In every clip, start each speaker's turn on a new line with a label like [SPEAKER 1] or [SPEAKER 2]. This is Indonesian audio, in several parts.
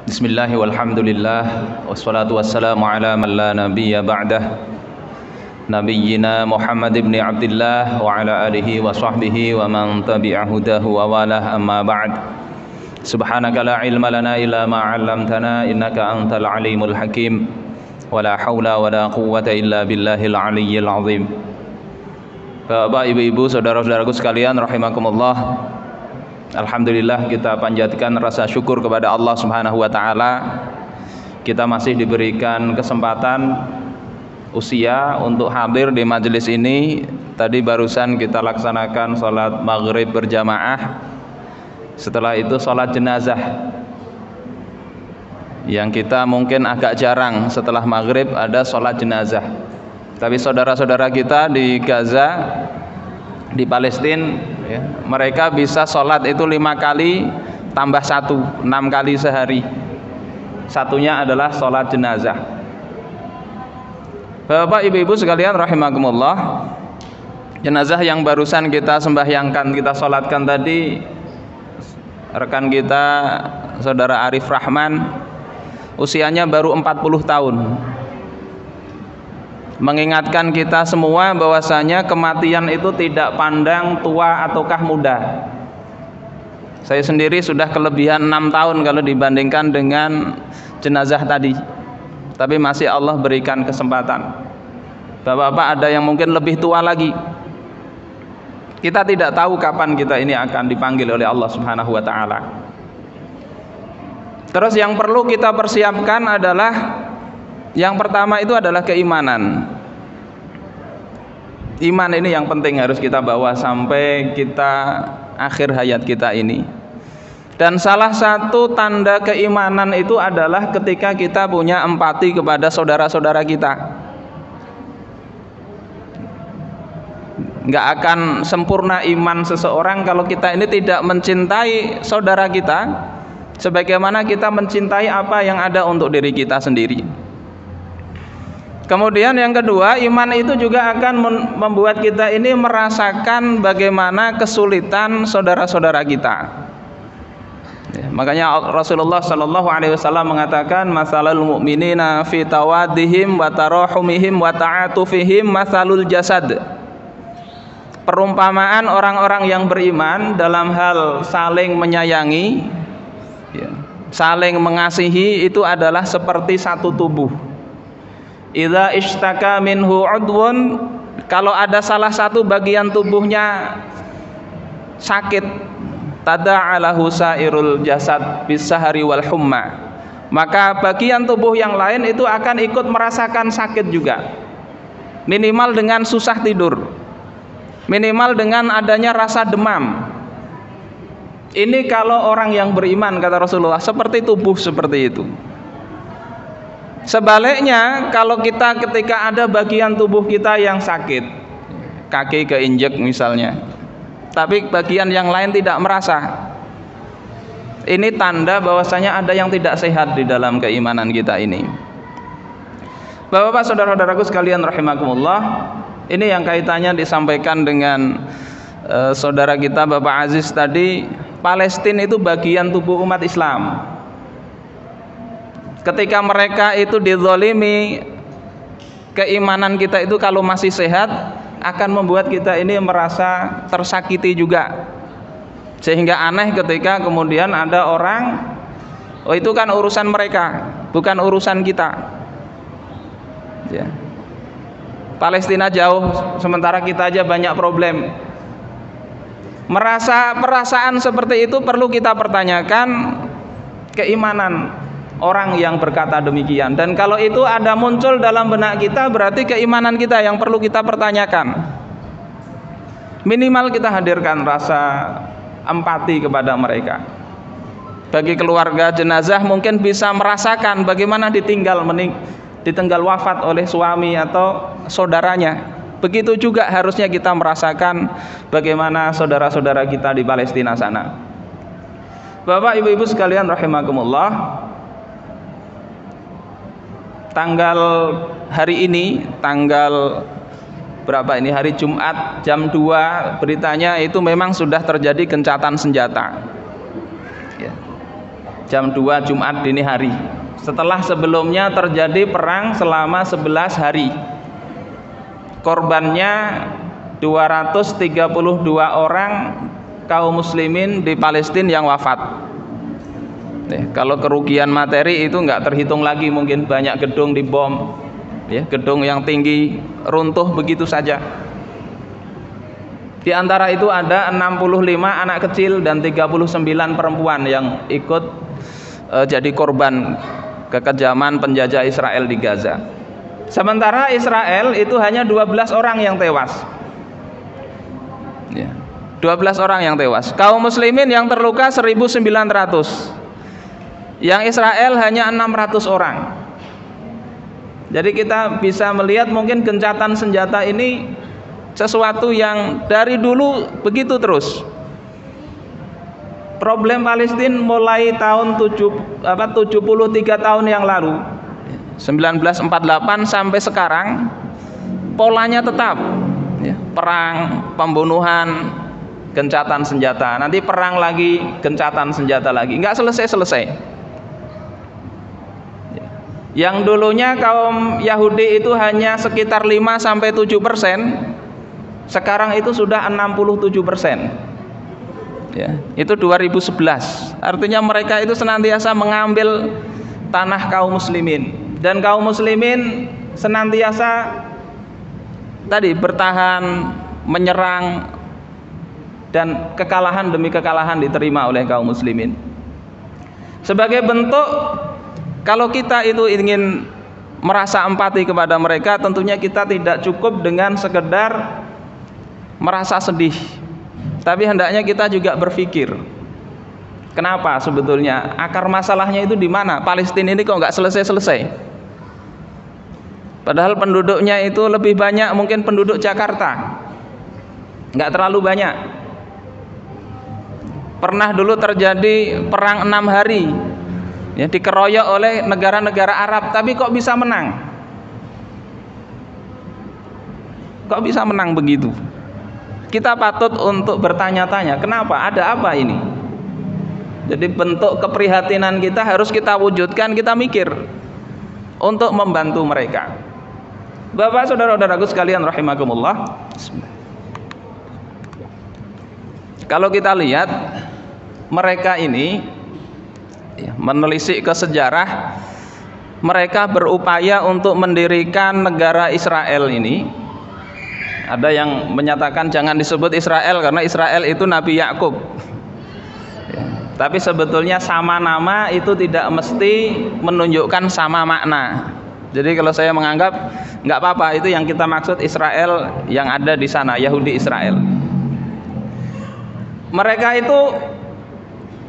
[SPEAKER 1] Bismillah walhamdulillah wassalatu wassalamu ala man la nabiyya ba'dah nabiyyina Muhammad ibn Abdullah wa ala alihi wa sahbihi wa man tabi'a hudahu wa walah amma ba'd. Subhanaka la ilma lana illa ma 'allamtana innaka antal alimul hakim wa la haula wa la quwwata illa billahil aliyyil azim. Bapak, ibu-ibu, saudara-saudaraku sekalian rahimakumullah. Alhamdulillah, kita panjatkan rasa syukur kepada Allah Subhanahu wa taala. Kita masih diberikan kesempatan usia untuk hadir di majelis ini. Tadi barusan kita laksanakan salat maghrib berjamaah. Setelah itu salat jenazah. Yang kita mungkin agak jarang setelah maghrib ada salat jenazah. Tapi saudara-saudara kita di Gaza, di Palestina, ya, mereka bisa sholat itu 5 kali tambah 1, 6 kali sehari. Satunya adalah sholat jenazah. Bapak, ibu-ibu sekalian rahimakumullah, jenazah yang barusan kita sembahyangkan, kita sholatkan tadi, rekan kita saudara Arif Rahman, usianya baru 40 tahun. Mengingatkan kita semua bahwasanya kematian itu tidak pandang tua ataukah muda. Saya sendiri sudah kelebihan 6 tahun kalau dibandingkan dengan jenazah tadi. Tapi masih Allah berikan kesempatan. Bapak-bapak ada yang mungkin lebih tua lagi. Kita tidak tahu kapan kita ini akan dipanggil oleh Allah Subhanahu wa taala. Terus yang perlu kita persiapkan adalah yang pertama itu adalah keimanan. Iman ini yang penting harus kita bawa sampai kita akhir hayat kita ini. Dan salah satu tanda keimanan itu adalah ketika kita punya empati kepada saudara-saudara kita. Nggak akan sempurna iman seseorang kalau kita ini tidak mencintai saudara kita sebagaimana kita mencintai apa yang ada untuk diri kita sendiri. Kemudian yang kedua, iman itu juga akan membuat kita ini merasakan bagaimana kesulitan saudara-saudara kita. Ya, makanya Rasulullah Shallallahu Alaihi Wasallam mengatakan, masalul mu'minina fi tawadihim wa tarahumihim wa ta'atufihim masalul jasad. Perumpamaan orang-orang yang beriman dalam hal saling menyayangi, ya, saling mengasihi itu adalah seperti satu tubuh. Idza ishtaka minhu udwun, kalau ada salah satu bagian tubuhnya sakit, tada'alahu sairul jasad bisahari wal humma, maka bagian tubuh yang lain itu akan ikut merasakan sakit juga. Minimal dengan susah tidur, minimal dengan adanya rasa demam. Ini kalau orang yang beriman, kata Rasulullah, seperti tubuh seperti itu. Sebaliknya, kalau kita ketika ada bagian tubuh kita yang sakit, kaki keinjek misalnya, tapi bagian yang lain tidak merasa, ini tanda bahwasanya ada yang tidak sehat di dalam keimanan kita ini. Bapak-bapak, saudara-saudaraku sekalian rahimakumullah, ini yang kaitannya disampaikan dengan saudara kita Bapak Aziz tadi. Palestina itu bagian tubuh umat Islam. Ketika mereka itu dizalimi, keimanan kita itu kalau masih sehat akan membuat kita ini merasa tersakiti juga. Sehingga aneh ketika kemudian ada orang, oh itu kan urusan mereka, bukan urusan kita. Ya. Palestina jauh, sementara kita aja banyak problem. Perasaan seperti itu perlu kita pertanyakan keimanan orang yang berkata demikian. Dan kalau itu ada muncul dalam benak kita, berarti keimanan kita yang perlu kita pertanyakan. Minimal kita hadirkan rasa empati kepada mereka. Bagi keluarga jenazah mungkin bisa merasakan bagaimana ditinggal wafat oleh suami atau saudaranya. Begitu juga harusnya kita merasakan bagaimana saudara-saudara kita di Palestina sana. Bapak, ibu-ibu sekalian rahimakumullah, tanggal hari ini, tanggal berapa ini, hari Jumat jam 2 beritanya itu memang sudah terjadi gencatan senjata. Ya. jam 2 Jumat dini hari. Setelah sebelumnya terjadi perang selama 11 hari. Korbannya 232 orang kaum muslimin di Palestina yang wafat. Kalau kerugian materi itu nggak terhitung lagi, mungkin banyak gedung dibom, ya, gedung yang tinggi runtuh begitu saja. Di antara itu ada 65 anak kecil dan 39 perempuan yang ikut jadi korban kekejaman penjajah Israel di Gaza. Sementara Israel itu hanya 12 orang yang tewas. Ya, 12 orang yang tewas. Kaum muslimin yang terluka 1.900. Yang Israel hanya 600 orang. Jadi kita bisa melihat mungkin gencatan senjata ini sesuatu yang dari dulu begitu terus. Problem Palestina mulai tahun 73 tahun yang lalu, 1948 sampai sekarang, polanya tetap, ya, perang, pembunuhan, gencatan senjata, nanti perang lagi, gencatan senjata lagi, nggak selesai-selesai. Yang dulunya kaum Yahudi itu hanya sekitar 5-7%, sekarang itu sudah 67%. Ya, itu 2011. Artinya mereka itu senantiasa mengambil tanah kaum muslimin, dan kaum muslimin senantiasa tadi bertahan, menyerang, dan kekalahan demi kekalahan diterima oleh kaum muslimin. Sebagai bentuk, kalau kita itu ingin merasa empati kepada mereka, tentunya kita tidak cukup dengan sekedar merasa sedih, tapi hendaknya kita juga berpikir, kenapa sebetulnya akar masalahnya itu di mana? Palestina ini kok nggak selesai-selesai? Padahal penduduknya itu lebih banyak mungkin penduduk Jakarta, nggak terlalu banyak. Pernah dulu terjadi perang 6 hari, ya, dikeroyok oleh negara-negara Arab, tapi kok bisa menang? Kok bisa menang begitu? Kita patut untuk bertanya-tanya, kenapa? Ada apa ini? Jadi bentuk keprihatinan kita harus kita wujudkan, kita mikir untuk membantu mereka. Bapak, saudara-saudaraku sekalian rahimakumullah. Kalau kita lihat mereka ini, ya, menelisik ke sejarah, mereka berupaya untuk mendirikan negara Israel ini. Ada yang menyatakan jangan disebut Israel karena Israel itu Nabi Yakub, ya, tapi sebetulnya sama nama itu tidak mesti menunjukkan sama makna. Jadi kalau saya menganggap nggak apa-apa, itu yang kita maksud Israel yang ada di sana, Yahudi Israel. Mereka itu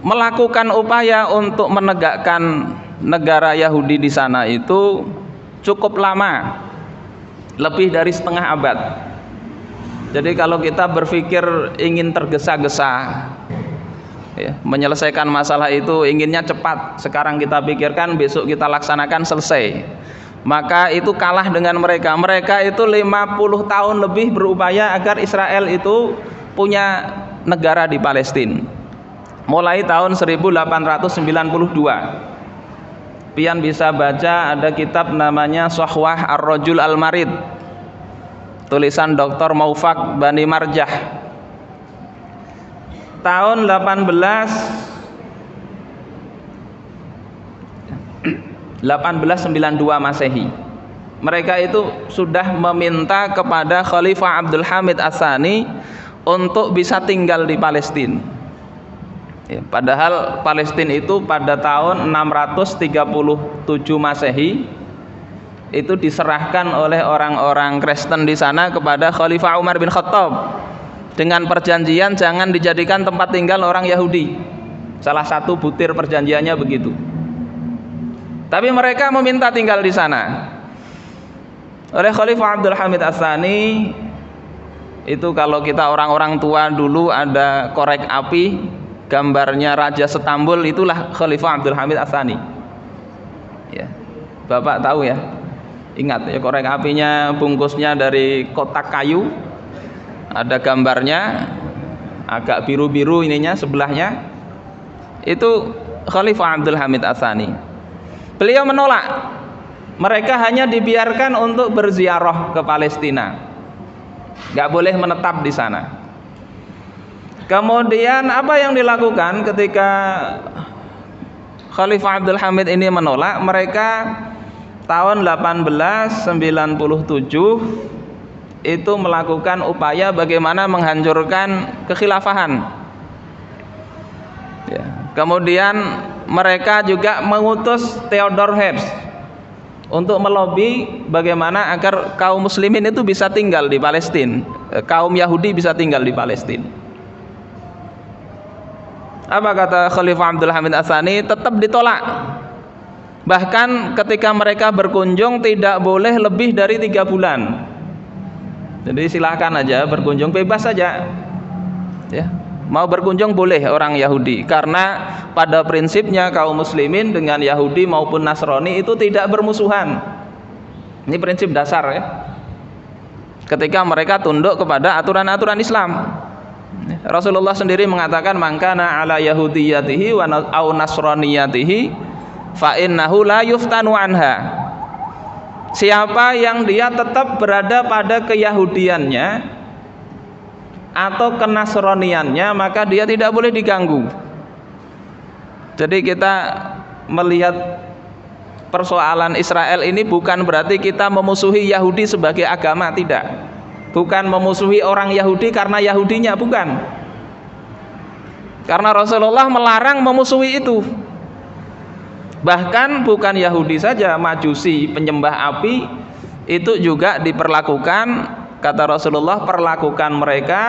[SPEAKER 1] melakukan upaya untuk menegakkan negara Yahudi di sana itu cukup lama, lebih dari setengah abad. Jadi kalau kita berpikir ingin tergesa-gesa, ya, menyelesaikan masalah itu inginnya cepat, sekarang kita pikirkan, besok kita laksanakan, selesai, maka itu kalah dengan mereka. Mereka itu 50 tahun lebih berupaya agar Israel itu punya negara di Palestina. Mulai tahun 1892. Pian bisa baca, ada kitab namanya Sohwah Ar-Rajul Al-Marid, tulisan Dr. Maufak Bani Marjah. Tahun 1892 Masehi, mereka itu sudah meminta kepada Khalifah Abdul Hamid Ats-Tsani untuk bisa tinggal di Palestina. Ya, padahal Palestina itu pada tahun 637 Masehi itu diserahkan oleh orang-orang Kristen di sana kepada Khalifah Umar bin Khattab dengan perjanjian jangan dijadikan tempat tinggal orang Yahudi. Salah satu butir perjanjiannya begitu. Tapi mereka meminta tinggal di sana. Oleh Khalifah Abdul Hamid Ats-Tsani itu, kalau kita orang-orang tua dulu ada korek api gambarnya Raja Setambul, itulah Khalifah Abdul Hamid Ats-Tsani. Ya, Bapak tahu ya. Ingat ya, korek apinya bungkusnya dari kotak kayu, ada gambarnya, agak biru-biru ininya sebelahnya. Itu Khalifah Abdul Hamid Ats-Tsani. Beliau menolak. Mereka hanya dibiarkan untuk berziarah ke Palestina, nggak boleh menetap di sana. Kemudian apa yang dilakukan ketika Khalifah Abdul Hamid ini menolak? Mereka tahun 1897 itu melakukan upaya bagaimana menghancurkan kekhilafahan. Ya. Kemudian mereka juga mengutus Theodor Herzl untuk melobi bagaimana agar kaum muslimin itu bisa tinggal di Palestina, kaum Yahudi bisa tinggal di Palestina. Apa kata Khalifah Abdul Hamid Ats-Tsani? Tetap ditolak. Bahkan ketika mereka berkunjung tidak boleh lebih dari 3 bulan. Jadi silahkan aja berkunjung, bebas saja. Ya. Mau berkunjung boleh orang Yahudi, karena pada prinsipnya kaum muslimin dengan Yahudi maupun Nasrani itu tidak bermusuhan. Ini prinsip dasar ya. Ketika mereka tunduk kepada aturan-aturan Islam. Rasulullah sendiri mengatakan mangkana ala yahudiyatihi wa au nasraniyatihi fa innahu la yuftanu anha. Siapa yang dia tetap berada pada keyahudiannya atau kenasroniannya, maka dia tidak boleh diganggu. Jadi kita melihat persoalan Israel ini bukan berarti kita memusuhi Yahudi sebagai agama, tidak. Bukan memusuhi orang Yahudi karena Yahudinya, bukan. Karena Rasulullah melarang memusuhi itu. Bahkan bukan Yahudi saja, Majusi, penyembah api itu juga diperlakukan. Kata Rasulullah, perlakukan mereka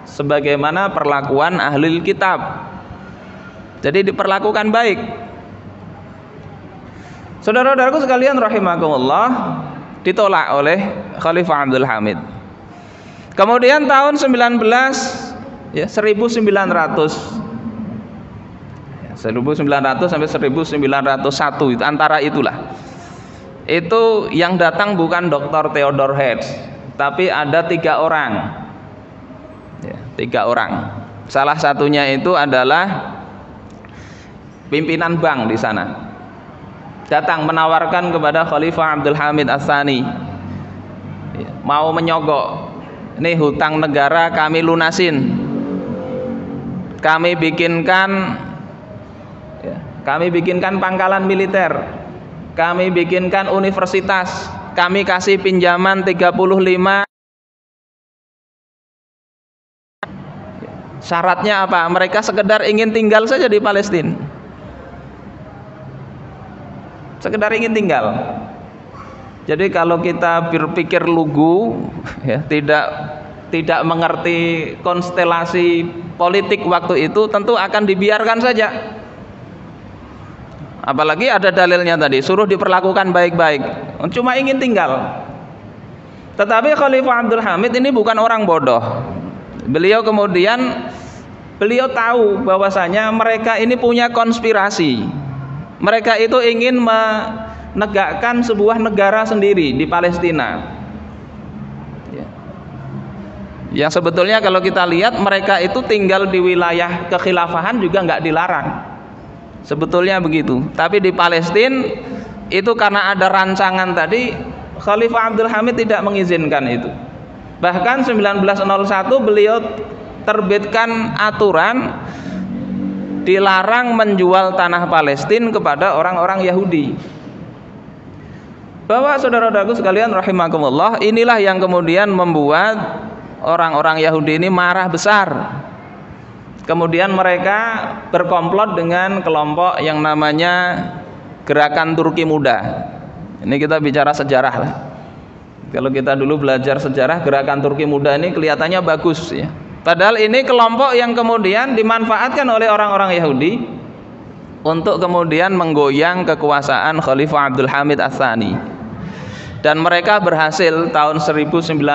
[SPEAKER 1] sebagaimana perlakuan ahli kitab. Jadi diperlakukan baik. Saudara-saudaraku sekalian rahimakumullah, ditolak oleh Khalifah Abdul Hamid. Kemudian tahun 1900 sampai 1901 itu, antara itulah. Itu yang datang bukan Dr. Theodor Herzl, tapi ada 3 orang. Ya, 3 orang. Salah satunya itu adalah pimpinan bank di sana. Datang menawarkan kepada Khalifah Abdul Hamid Ats-Tsani, ya, mau menyogok. Ini hutang negara kami lunasin. Kami bikinkan pangkalan militer. Kami bikinkan universitas. Kami kasih pinjaman 35. Syaratnya apa? Mereka sekedar ingin tinggal saja di Palestina. Sekedar ingin tinggal. Jadi kalau kita berpikir lugu, ya, tidak mengerti konstelasi politik waktu itu, tentu akan dibiarkan saja. Apalagi ada dalilnya tadi, suruh diperlakukan baik-baik, cuma ingin tinggal. Tetapi Khalifah Abdul Hamid ini bukan orang bodoh. Beliau tahu bahwasanya mereka ini punya konspirasi. Mereka itu ingin menegakkan sebuah negara sendiri di Palestina. Yang sebetulnya kalau kita lihat, mereka itu tinggal di wilayah kekhilafahan juga nggak dilarang. Sebetulnya begitu. Tapi di Palestina itu karena ada rancangan tadi, Khalifah Abdul Hamid tidak mengizinkan itu. Bahkan 1901 beliau terbitkan aturan dilarang menjual tanah Palestina kepada orang-orang Yahudi. Bahwa saudara-saudaraku sekalian rahimakumullah, inilah yang kemudian membuat orang-orang Yahudi ini marah besar. Kemudian mereka berkomplot dengan kelompok yang namanya Gerakan Turki Muda. Ini kita bicara sejarah lah. Kalau kita dulu belajar sejarah, Gerakan Turki Muda ini kelihatannya bagus ya. Padahal ini kelompok yang kemudian dimanfaatkan oleh orang-orang Yahudi untuk kemudian menggoyang kekuasaan Khalifah Abdul Hamid Ats-Tsani. Dan mereka berhasil tahun 1908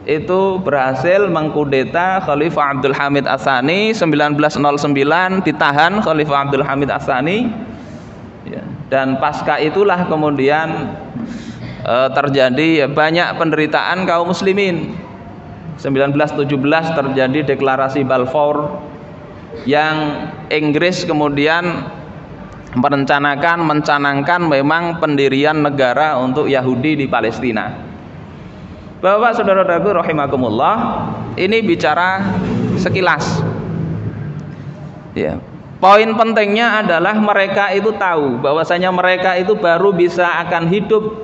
[SPEAKER 1] itu berhasil mengkudeta Khalifah Abdul Hamid Ats-Tsani. 1909 ditahan Khalifah Abdul Hamid Ats-Tsani ya. Dan pasca itulah kemudian terjadi banyak penderitaan kaum muslimin. 1917 terjadi deklarasi Balfour yang Inggris kemudian mencanangkan memang pendirian negara untuk Yahudi di Palestina. Bapak saudara-saudaraku rahimakumullah, ini bicara sekilas. Ya. Poin pentingnya adalah mereka itu tahu bahwasanya mereka itu baru bisa akan hidup,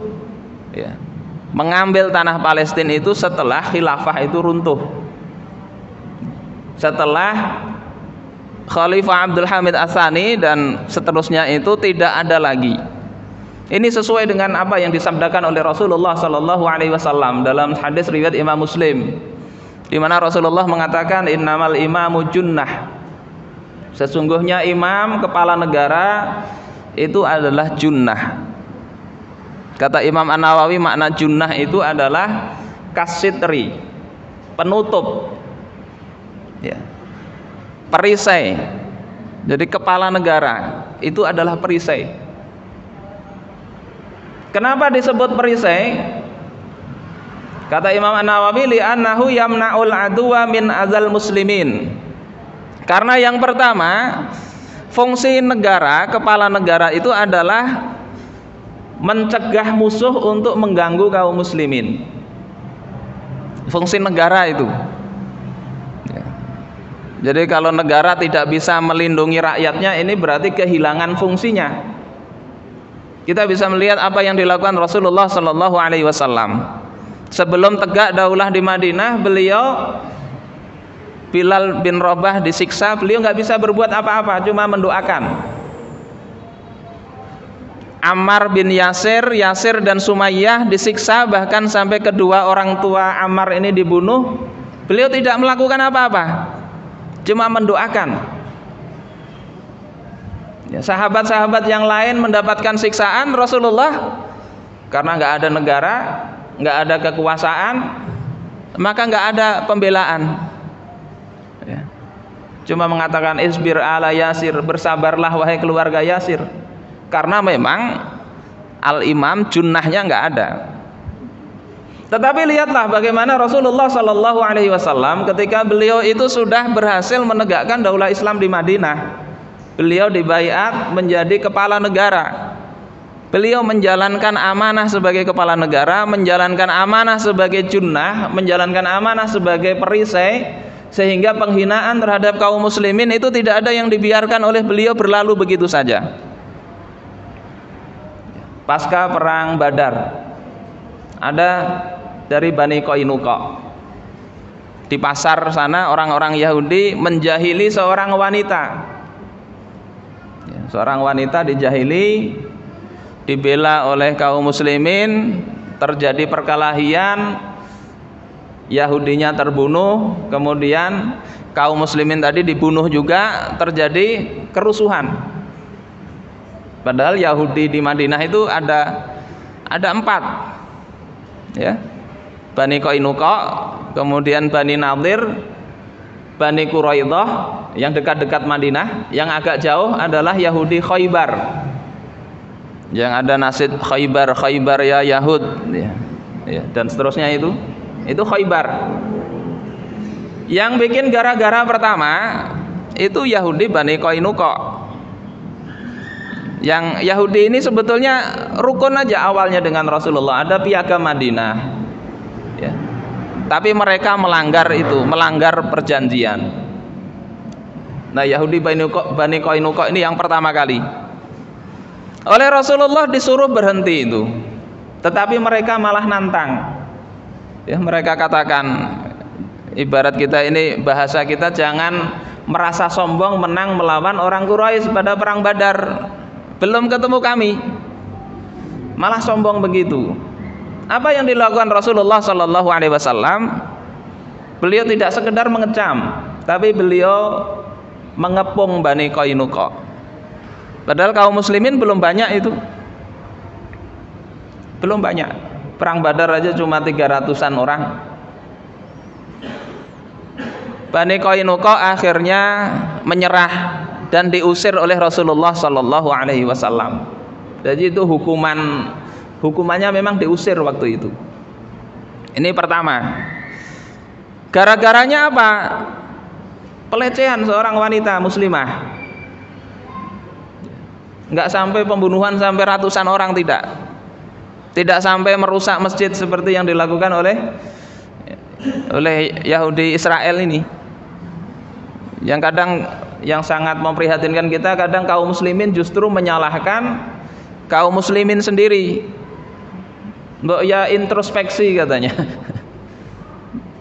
[SPEAKER 1] ya, mengambil tanah Palestina itu setelah khilafah itu runtuh, setelah Khalifah Abdul Hamid Ats-Tsani dan seterusnya itu tidak ada lagi. Ini sesuai dengan apa yang disabdakan oleh Rasulullah Sallallahu Alaihi Wasallam dalam hadis riwayat Imam Muslim, di mana Rasulullah mengatakan innamal imamu junnah. Sesungguhnya imam, kepala negara itu adalah junnah. Kata Imam An-Nawawi, makna junnah itu adalah kasitri, penutup, ya, perisai. Jadi kepala negara itu adalah perisai. Kenapa disebut perisai? Kata Imam An-Nawawi, li'annahu yamna'ul aduwa min azal muslimin. Karena yang pertama, fungsi negara, kepala negara itu adalah mencegah musuh untuk mengganggu kaum muslimin. Fungsi negara itu. Jadi kalau negara tidak bisa melindungi rakyatnya, ini berarti kehilangan fungsinya. Kita bisa melihat apa yang dilakukan Rasulullah Sallallahu Alaihi Wasallam. Sebelum tegak daulah di Madinah, beliau Bilal bin Rabah disiksa, beliau nggak bisa berbuat apa-apa, cuma mendoakan. Ammar bin Yasir dan Sumayyah disiksa, bahkan sampai kedua orang tua Ammar ini dibunuh, beliau tidak melakukan apa-apa, cuma mendoakan. Ya, sahabat-sahabat yang lain mendapatkan siksaan, Rasulullah karena nggak ada negara, nggak ada kekuasaan, maka nggak ada pembelaan. Ya. Cuma mengatakan isbir ala Yasir, bersabarlah wahai keluarga Yasir, karena memang al-imam junnahnya nggak ada. Tetapi lihatlah bagaimana Rasulullah Sallallahu Alaihi Wasallam ketika beliau itu sudah berhasil menegakkan daulah Islam di Madinah, beliau dibaiat menjadi kepala negara. Beliau menjalankan amanah sebagai kepala negara, menjalankan amanah sebagai junnah, menjalankan amanah sebagai perisai, sehingga penghinaan terhadap kaum muslimin itu tidak ada yang dibiarkan oleh beliau berlalu begitu saja. Pasca perang Badar, ada dari Bani Qainuqa di pasar sana, orang-orang Yahudi menjahili seorang wanita. Seorang wanita dijahili, dibela oleh kaum muslimin, terjadi perkelahian, Yahudinya terbunuh, kemudian kaum muslimin tadi dibunuh juga, terjadi kerusuhan. Padahal Yahudi di Madinah itu ada 4, ya, Bani Qainuqa, kemudian Bani Nadir, Bani Quraidah yang dekat-dekat Madinah, yang agak jauh adalah Yahudi Khaybar, yang ada nasib Khaybar ya Yahud, ya, dan seterusnya itu Khaybar. Yang bikin gara-gara pertama itu Yahudi Bani Qainuqa. Yang Yahudi ini sebetulnya rukun aja awalnya dengan Rasulullah, ada piagam Madinah, ya. Tapi mereka melanggar perjanjian. Nah, Yahudi Bani Qainuqa ini yang pertama kali oleh Rasulullah disuruh berhenti itu, tetapi mereka malah nantang. Ya, mereka katakan, ibarat kita ini, bahasa kita, jangan merasa sombong menang melawan orang Quraisy pada perang Badar, belum ketemu kami, malah sombong begitu. Apa yang dilakukan Rasulullah Sallallahu Alaihi Wasallam? Beliau tidak sekedar mengecam, tapi beliau mengepung Bani Qainuqa. Padahal kaum muslimin belum banyak itu, belum banyak. Perang Badar aja cuma 300-an orang. Bani Qainuqa akhirnya menyerah dan diusir oleh Rasulullah Sallallahu Alaihi Wasallam. Jadi itu hukumannya memang diusir waktu itu. Ini pertama. Gara-garanya apa? pelecehan seorang wanita muslimah. Enggak sampai pembunuhan sampai ratusan orang, tidak. Tidak sampai merusak masjid seperti yang dilakukan oleh Yahudi Israel ini. Yang kadang yang sangat memprihatinkan kita, kadang kaum muslimin justru menyalahkan kaum muslimin sendiri. Mbok ya introspeksi katanya.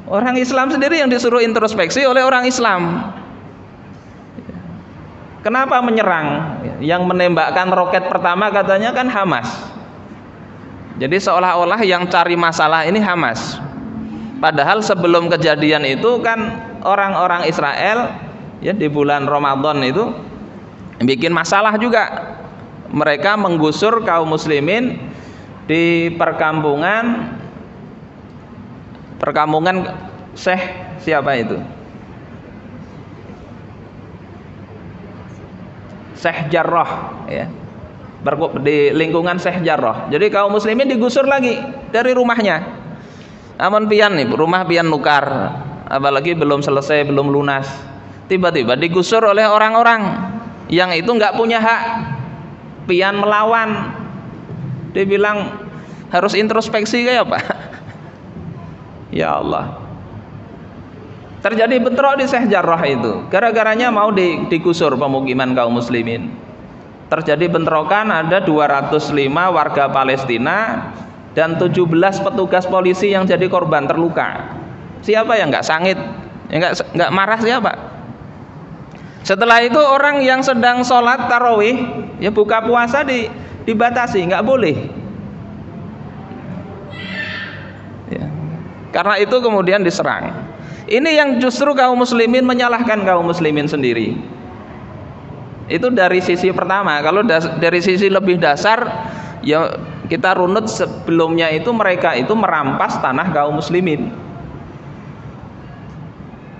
[SPEAKER 1] Orang Islam sendiri yang disuruh introspeksi oleh orang Islam. Kenapa menyerang? Yang menembakkan roket pertama katanya kan Hamas. Jadi seolah-olah yang cari masalah ini Hamas. Padahal sebelum kejadian itu kan orang-orang Israel ya di bulan Ramadan itu bikin masalah juga. Mereka menggusur kaum muslimin di perkampungan Syekh siapa itu? Syekh Jarrah ya. Di lingkungan Syekh Jarrah. Jadi kaum muslimin digusur lagi dari rumahnya. Amun pian nih, rumah pian nukar, apalagi belum selesai, belum lunas. Tiba-tiba digusur oleh orang-orang yang itu nggak punya hak. Pian melawan. Dia bilang harus introspeksi kayak apa? Ya Allah. Terjadi bentrok di Syekh Jarrah itu. Gara-garanya mau digusur pemukiman kaum muslimin. Terjadi bentrokan, ada 205 warga Palestina dan 17 petugas polisi yang jadi korban, terluka. Siapa yang nggak sangit? Yang nggak marah siapa? Setelah itu orang yang sedang sholat tarawih, ya buka puasa dibatasi, nggak boleh. Ya. Karena itu kemudian diserang. Ini yang justru kaum muslimin menyalahkan kaum muslimin sendiri. Itu dari sisi pertama. Kalau dari sisi lebih dasar, ya kita runut sebelumnya itu mereka itu merampas tanah kaum muslimin.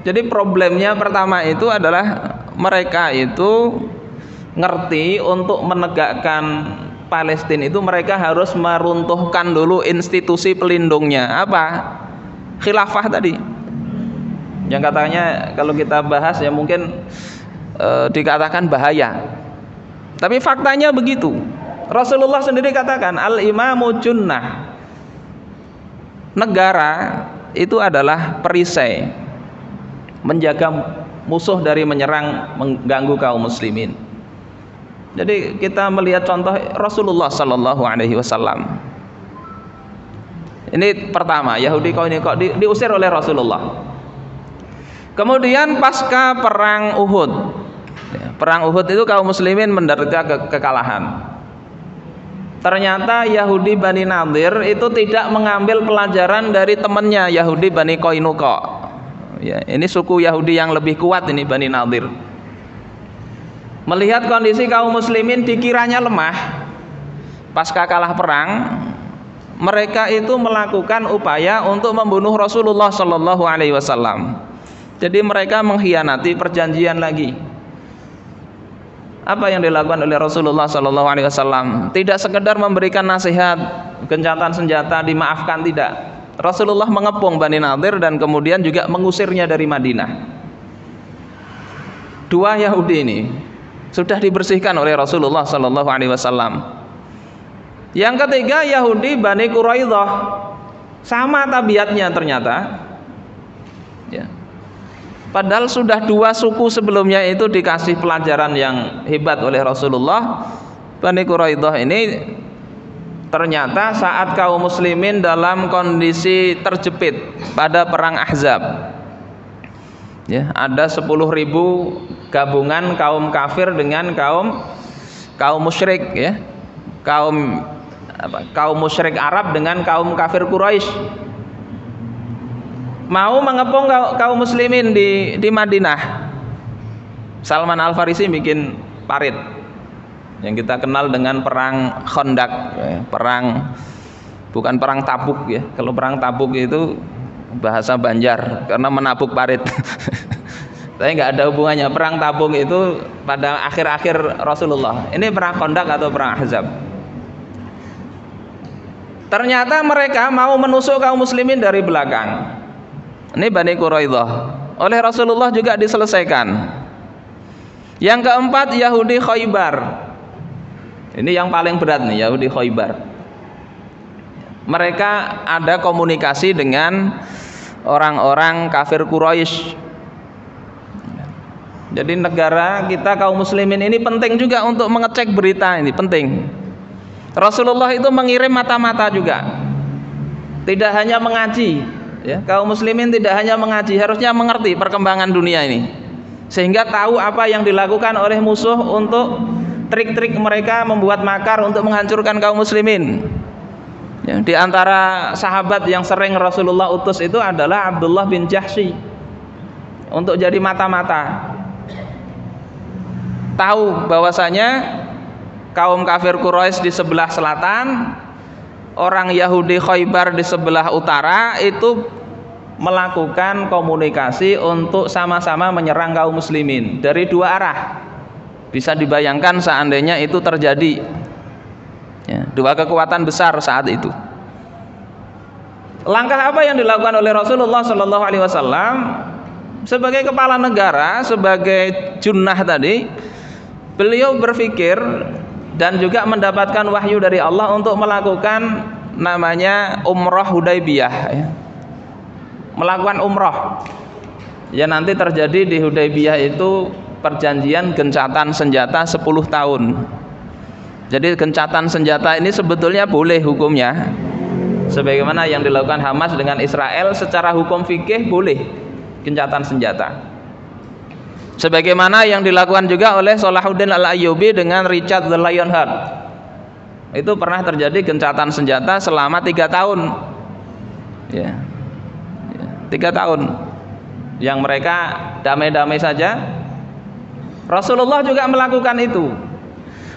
[SPEAKER 1] Jadi problemnya pertama itu adalah mereka itu ngerti untuk menegakkan Palestina itu mereka harus meruntuhkan dulu institusi pelindungnya. Apa? Khilafah tadi. Yang katanya kalau kita bahas ya mungkin dikatakan bahaya. Tapi faktanya begitu. Rasulullah sendiri katakan al-imamu junnah. Negara itu adalah perisai menjaga musuh dari menyerang, mengganggu kaum muslimin. Jadi kita melihat contoh Rasulullah sallallahu alaihi wasallam. Ini pertama, Yahudi kok diusir oleh Rasulullah. Kemudian pasca perang Uhud. Perang Uhud itu kaum muslimin menderita kekalahan. Ternyata Yahudi Bani Nadir itu tidak mengambil pelajaran dari temannya Yahudi Bani Qainuqa. Ya, ini suku Yahudi yang lebih kuat ini Bani Nadir. Melihat kondisi kaum muslimin dikiranya lemah, pasca kalah perang, mereka itu melakukan upaya untuk membunuh Rasulullah sallallahu alaihi wasallam. Jadi mereka mengkhianati perjanjian lagi. Apa yang dilakukan oleh Rasulullah sallallahu alaihi wasallam? Tidak sekedar memberikan nasihat, gencatan senjata dimaafkan, tidak. Rasulullah mengepung Bani Nadir dan kemudian juga mengusirnya dari Madinah. Dua Yahudi ini sudah dibersihkan oleh Rasulullah sallallahu alaihi wasallam. Yang ketiga Yahudi Bani Quraidah, sama tabiatnya ternyata. Ya. Padahal sudah dua suku sebelumnya itu dikasih pelajaran yang hebat oleh Rasulullah. Bani Quraidah ini ternyata saat kaum muslimin dalam kondisi terjepit pada perang Ahzab, ya, ada 10.000 gabungan kaum kafir dengan kaum musyrik, ya, kaum musyrik Arab dengan kaum kafir Quraisy. Mau mengepung kaum muslimin di Madinah. Salman Al-Farisi bikin parit yang kita kenal dengan perang Khandaq, ya, bukan perang Tabuk, ya. Kalau perang Tabuk itu bahasa Banjar karena menabuk parit. Tapi nggak ada hubungannya. Perang Tabuk itu pada akhir-akhir Rasulullah. Ini perang Khandaq atau perang Ahzab. Ternyata mereka mau menusuk kaum muslimin dari belakang. Ini Bani Quraidah. oleh Rasulullah juga diselesaikan. Yang keempat, Yahudi Khaybar. Ini yang paling berat nih, Yahudi Khaybar. Mereka ada komunikasi dengan orang-orang kafir Quraisy. Jadi negara kita kaum muslimin ini penting juga untuk mengecek berita ini, penting. Rasulullah itu mengirim mata-mata juga. Tidak hanya mengaji, ya. Kaum muslimin tidak hanya mengaji, harusnya mengerti perkembangan dunia ini. Sehingga tahu apa yang dilakukan oleh musuh untuk trik-trik mereka membuat makar untuk menghancurkan kaum muslimin. Ya, di antara sahabat yang sering Rasulullah utus itu adalah Abdullah bin Jahsy untuk jadi mata-mata. Tahu bahwasanya kaum kafir Quraisy di sebelah selatan, orang Yahudi Khaybar di sebelah utara itu melakukan komunikasi untuk sama-sama menyerang kaum muslimin dari dua arah. Bisa dibayangkan seandainya itu terjadi, ya, dua kekuatan besar saat itu. Langkah apa yang dilakukan oleh Rasulullah Shallallahu Alaihi Wasallam sebagai kepala negara, sebagai junnah tadi, beliau berpikir dan juga mendapatkan wahyu dari Allah untuk melakukan namanya umroh Hudaybiyah, ya. Melakukan umroh. Ya, nanti terjadi di Hudaybiyah itu perjanjian gencatan senjata 10 tahun. Jadi gencatan senjata ini sebetulnya boleh hukumnya, sebagaimana yang dilakukan Hamas dengan Israel, secara hukum fikih boleh gencatan senjata. Sebagaimana yang dilakukan juga oleh Salahuddin Al-Ayyubi dengan Richard the Lionheart. Itu pernah terjadi gencatan senjata selama 3 tahun. Ya. 3 tahun. Yang mereka damai-damai saja. Rasulullah juga melakukan itu.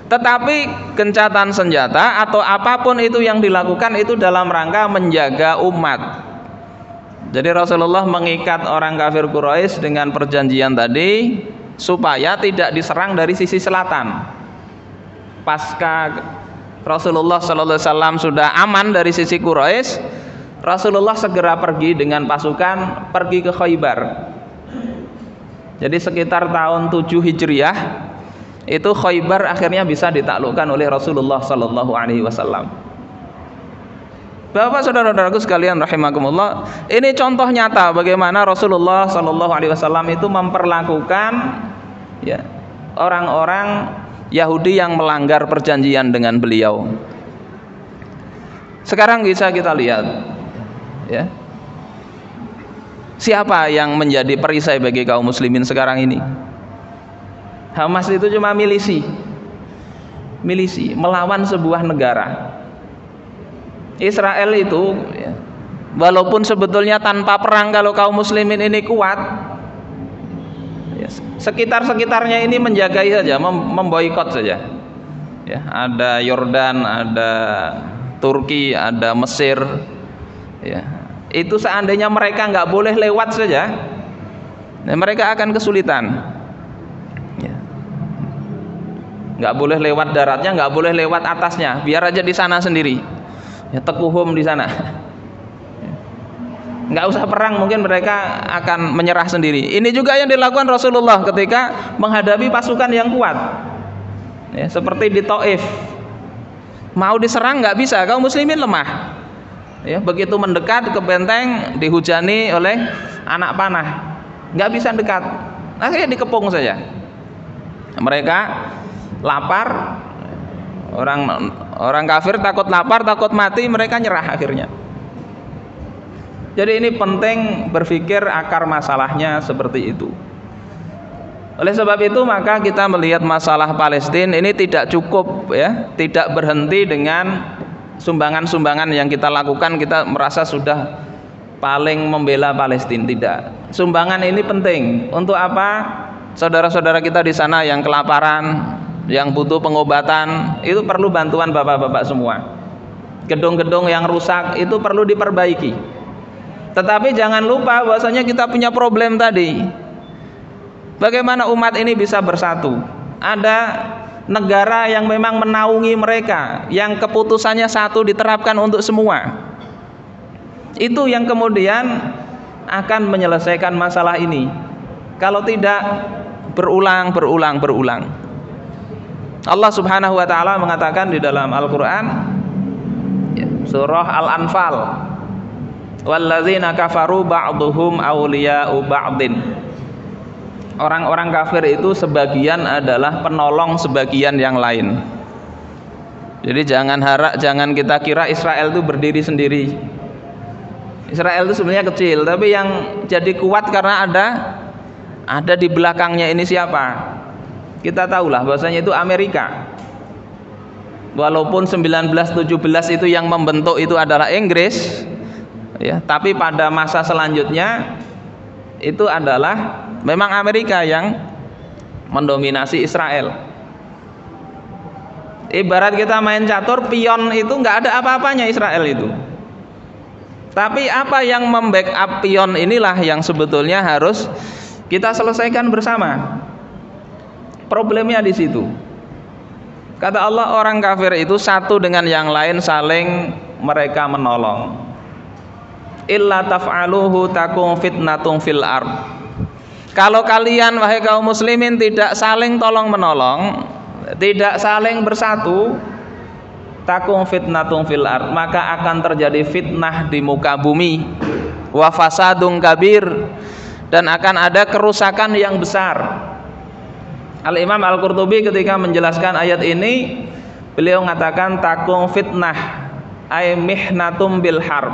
[SPEAKER 1] Tetapi gencatan senjata atau apapun itu yang dilakukan itu dalam rangka menjaga umat. Jadi Rasulullah mengikat orang kafir Quraisy dengan perjanjian tadi supaya tidak diserang dari sisi selatan. Pasca Rasulullah Sallallahu Alaihi Wasallam sudah aman dari sisi Quraisy, Rasulullah segera pergi dengan pasukan pergi ke Khaybar. Jadi sekitar tahun 7 Hijriah itu Khaybar akhirnya bisa ditaklukkan oleh Rasulullah Sallallahu Alaihi Wasallam. Bapak saudara-saudaraku sekalian rahimakumullah, ini contoh nyata bagaimana Rasulullah Sallallahu Alaihi Wasallam itu memperlakukan, ya, orang-orang Yahudi yang melanggar perjanjian dengan beliau. Sekarang bisa kita lihat, ya, siapa yang menjadi perisai bagi kaum muslimin sekarang ini? Hamas itu cuma milisi melawan sebuah negara. Israel itu, ya, walaupun sebetulnya tanpa perang, kalau kaum muslimin ini kuat, ya, sekitar-sekitarnya ini menjagai saja, memboikot saja. Ya, ada Yordan, ada Turki, ada Mesir. Ya, itu seandainya mereka nggak boleh lewat saja, ya, mereka akan kesulitan. Ya. Nggak boleh lewat daratnya, nggak boleh lewat atasnya, biar aja di sana sendiri. Ya, tekuhum di sana. Nggak usah perang, mungkin mereka akan menyerah sendiri. Ini juga yang dilakukan Rasulullah ketika menghadapi pasukan yang kuat, ya, seperti di Taif. Mau diserang nggak bisa, kaum muslimin lemah. Ya, begitu mendekat ke benteng dihujani oleh anak panah, nggak bisa dekat, akhirnya dikepung saja. Mereka lapar. Orang kafir takut lapar, takut mati, mereka nyerah akhirnya. Jadi ini penting berpikir akar masalahnya seperti itu. Oleh sebab itu maka kita melihat masalah Palestina ini tidak cukup, ya, tidak berhenti dengan sumbangan-sumbangan yang kita lakukan, kita merasa sudah paling membela Palestina. Tidak. Sumbangan ini penting. Untuk apa? Saudara-saudara kita di sana yang kelaparan, yang butuh pengobatan, itu perlu bantuan bapak-bapak semua. Gedung-gedung yang rusak itu perlu diperbaiki. Tetapi jangan lupa bahwasanya kita punya problem tadi. Bagaimana umat ini bisa bersatu? Ada negara yang memang menaungi mereka, yang keputusannya satu, diterapkan untuk semua. Itu yang kemudian akan menyelesaikan masalah ini. Kalau tidak, berulang. Allah Subhanahu wa taala mengatakan di dalam Al-Qur'an surah Al-Anfal, walladzina kafaru ba'duhum awliya'u ba'din. Orang-orang kafir itu sebagian adalah penolong sebagian yang lain. Jadi jangan kita kira Israel itu berdiri sendiri. Israel itu sebenarnya kecil, tapi yang jadi kuat karena ada di belakangnya ini siapa? Kita tahulah bahwasanya itu Amerika. Walaupun 1917 itu yang membentuk itu adalah Inggris, ya, tapi pada masa selanjutnya itu adalah memang Amerika yang mendominasi Israel. Ibarat kita main catur, pion itu nggak ada apa-apanya Israel itu. Tapi apa yang membackup pion inilah yang sebetulnya harus kita selesaikan bersama. Problemnya di situ. Kata Allah, orang kafir itu satu dengan yang lain saling mereka menolong. Illa taf'aluhu takum fitnatung fil ard. Kalau kalian wahai kaum muslimin tidak saling tolong menolong, tidak saling bersatu, takum fitnatung fil ard, maka akan terjadi fitnah di muka bumi, wa fasadun kabir, dan akan ada kerusakan yang besar. Al-Imam Al-Qurtubi ketika menjelaskan ayat ini, beliau mengatakan takum fitnah ay mihnatum bil harb.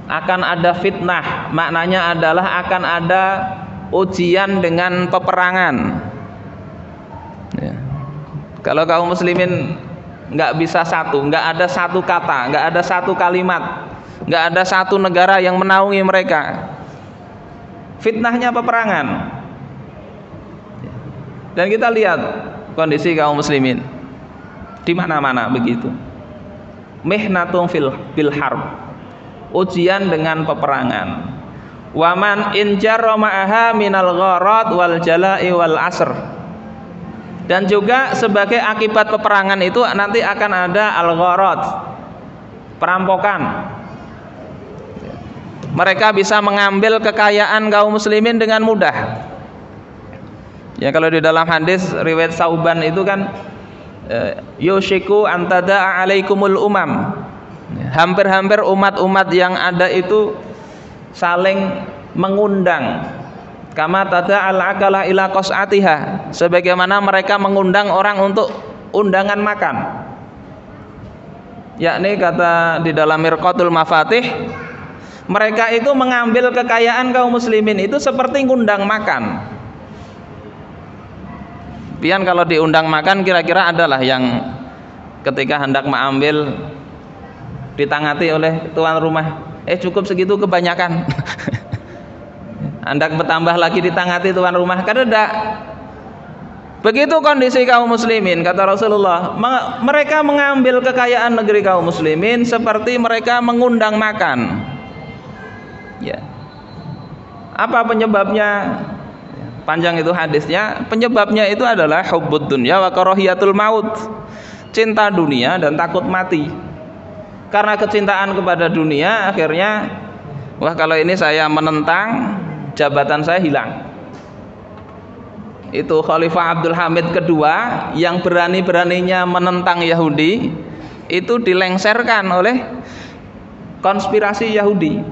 [SPEAKER 1] Akan ada fitnah, maknanya adalah akan ada ujian dengan peperangan. Ya. Kalau kaum muslimin nggak bisa satu, nggak ada satu kata, nggak ada satu kalimat, nggak ada satu negara yang menaungi mereka. Fitnahnya peperangan. Dan kita lihat kondisi kaum muslimin di mana-mana begitu. Mihnatum bil harb, ujian dengan peperangan. Waman injarra ma'aha minal gharat wal jala'i wal asr. Dan juga sebagai akibat peperangan itu nanti akan ada al-gharat, perampokan. Mereka bisa mengambil kekayaan kaum muslimin dengan mudah. Ya, kalau di dalam hadis riwayat Sauban itu kan yushiku antada alaikumul umam. Hampir-hampir umat-umat yang ada itu saling mengundang. Kama tada'al akala ila qas'atiha, sebagaimana mereka mengundang orang untuk undangan makan. Yakni kata di dalam Mirqatul Mafatih, mereka itu mengambil kekayaan kaum muslimin itu seperti ngundang makan. Pian kalau diundang makan kira-kira adalah yang ketika hendak mengambil ditangati oleh tuan rumah, cukup segitu kebanyakan. Hendak bertambah lagi ditangati tuan rumah, kan tidak. Begitu kondisi kaum muslimin, kata Rasulullah, mereka mengambil kekayaan negeri kaum muslimin seperti mereka mengundang makan. Ya. Apa penyebabnya? Panjang itu hadisnya. Penyebabnya itu adalah hubbud dunya wa karahiyatul maut, cinta dunia dan takut mati. Karena kecintaan kepada dunia, akhirnya wah, kalau ini saya menentang, jabatan saya hilang. Itu Khalifah Abdul Hamid kedua yang berani-beraninya menentang Yahudi, itu dilengserkan oleh konspirasi Yahudi.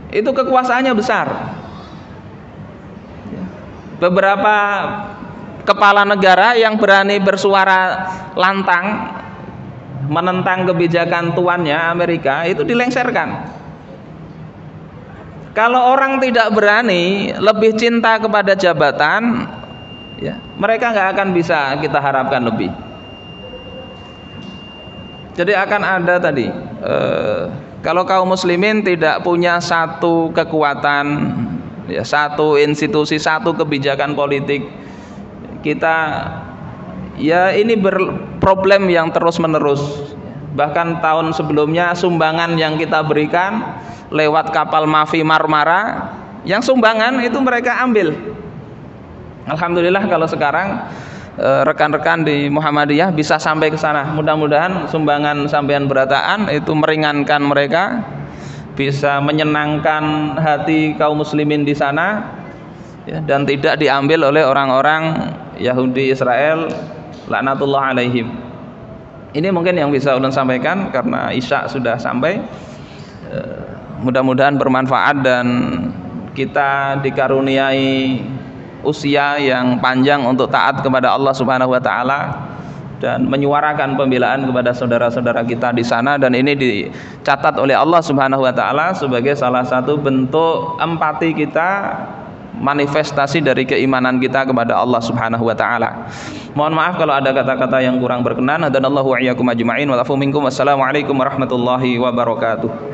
[SPEAKER 1] Itu kekuasaannya besar. Beberapa kepala negara yang berani bersuara lantang menentang kebijakan tuannya Amerika itu dilengserkan. Kalau orang tidak berani, lebih cinta kepada jabatan, ya, mereka nggak akan bisa kita harapkan lebih. Jadi akan ada tadi, kalau kaum muslimin tidak punya satu kekuatan, ya, satu institusi, satu kebijakan politik, kita ya ini berproblem yang terus menerus. Bahkan tahun sebelumnya sumbangan yang kita berikan lewat kapal Mafi Marmara, yang sumbangan itu mereka ambil. Alhamdulillah kalau sekarang rekan-rekan di Muhammadiyah bisa sampai ke sana. Mudah-mudahan sumbangan sampean berataan itu meringankan mereka, bisa menyenangkan hati kaum muslimin di sana, ya, dan tidak diambil oleh orang-orang Yahudi Israel laknatullah alaihim. Ini mungkin yang bisa ulun sampaikan karena Isya sudah sampai. Mudah-mudahan bermanfaat dan kita dikaruniai usia yang panjang untuk taat kepada Allah Subhanahu wa taala dan menyuarakan pembelaan kepada saudara-saudara kita di sana, dan ini dicatat oleh Allah Subhanahu wa taala sebagai salah satu bentuk empati kita, manifestasi dari keimanan kita kepada Allah Subhanahu wa taala. Mohon maaf kalau ada kata-kata yang kurang berkenan. Hadanallahu wa iyyakum ajma'in wa lafu minkum. Wassalamualaikum warahmatullahi wabarakatuh.